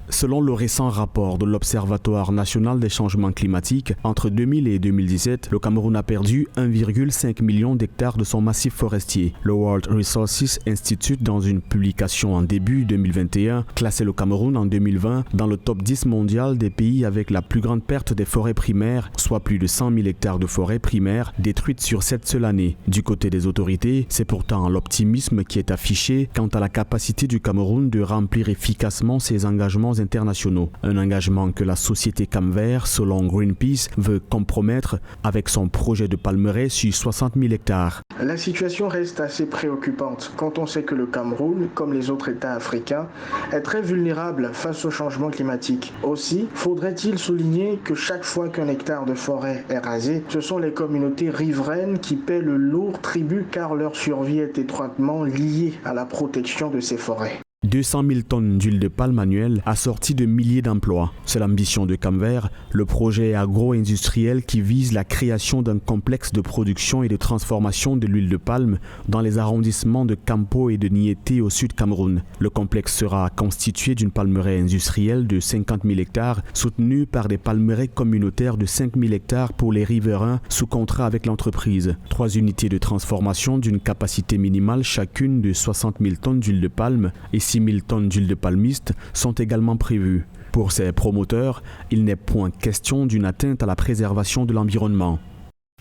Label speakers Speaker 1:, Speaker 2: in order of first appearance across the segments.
Speaker 1: Selon le récent rapport de l'Observatoire national des changements climatiques, entre 2000 et 2017, le Cameroun a perdu 1,5 million d'hectares de son massif forestier. Le World Resources Institute, dans une publication en début 2021, classait le Cameroun en 2020 dans le top 10 mondial des pays avec la plus grande perte des forêts primaires, soit plus de 100 000 hectares de forêts primaires détruites sur cette seule année. Du côté des autorités, c'est pourtant l'optimisme qui est affiché quant à la capacité du Cameroun de remplir efficacement ses engagements internationaux. Un engagement que la société Camvert, selon Greenpeace, veut compromettre avec son projet de palmeraie sur 60 000 hectares.
Speaker 2: La situation reste assez préoccupante quand on sait que le Cameroun, comme les autres États africains, est très vulnérable face au changement climatique. Aussi, faudrait-il souligner que chaque fois qu'un hectare de forêt est rasé, ce sont les communautés riveraines qui paient le lourd tribut car leur survie est étroitement liée à la protection de ces forêts.
Speaker 1: 200 000 tonnes d'huile de palme annuelle assorties de milliers d'emplois. C'est l'ambition de Camvert, le projet agro-industriel qui vise la création d'un complexe de production et de transformation de l'huile de palme dans les arrondissements de Campo et de Niété au sud Cameroun. Le complexe sera constitué d'une palmeraie industrielle de 50 000 hectares soutenue par des palmeraies communautaires de 5 000 hectares pour les riverains sous contrat avec l'entreprise. 3 unités de transformation d'une capacité minimale chacune de 60 000 tonnes d'huile de palme et 6 000 tonnes d'huile de palmiste sont également prévues. Pour ces promoteurs, il n'est point question d'une atteinte à la préservation de l'environnement.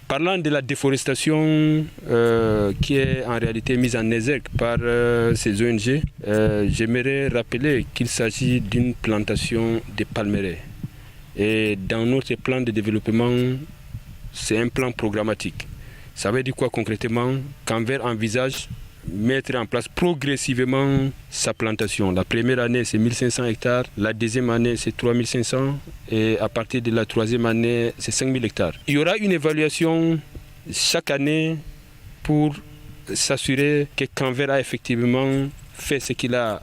Speaker 3: Parlant de la déforestation qui est en réalité mise en exergue par ces ONG, j'aimerais rappeler qu'il s'agit d'une plantation de palmeraies. Et dans notre plan de développement, c'est un plan programmatique. Ça veut dire quoi concrètement? Camvert envisage mettre en place progressivement sa plantation. La première année, c'est 1500 hectares. La deuxième année, c'est 3500. Et à partir de la troisième année, c'est 5000 hectares. Il y aura une évaluation chaque année pour s'assurer que Camvert a effectivement fait ce qu'il a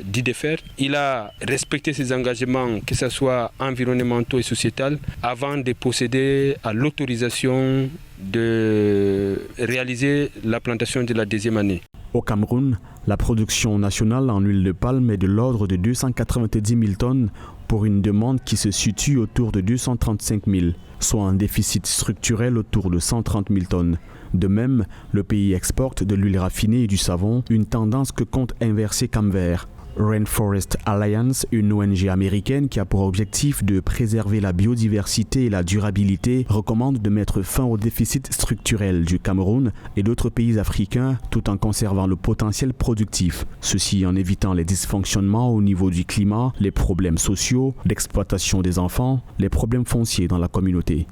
Speaker 3: dit de faire. Il a respecté ses engagements, que ce soit environnementaux et sociétals, avant de procéder à l'autorisation de réaliser la plantation de la deuxième année.
Speaker 1: Au Cameroun, la production nationale en huile de palme est de l'ordre de 290 000 tonnes pour une demande qui se situe autour de 235 000, soit un déficit structurel autour de 130 000 tonnes. De même, le pays exporte de l'huile raffinée et du savon, une tendance que compte inverser Camvert. Rainforest Alliance, une ONG américaine qui a pour objectif de préserver la biodiversité et la durabilité, recommande de mettre fin au déficit structurel du Cameroun et d'autres pays africains tout en conservant le potentiel productif. Ceci en évitant les dysfonctionnements au niveau du climat, les problèmes sociaux, l'exploitation des enfants, les problèmes fonciers dans la communauté.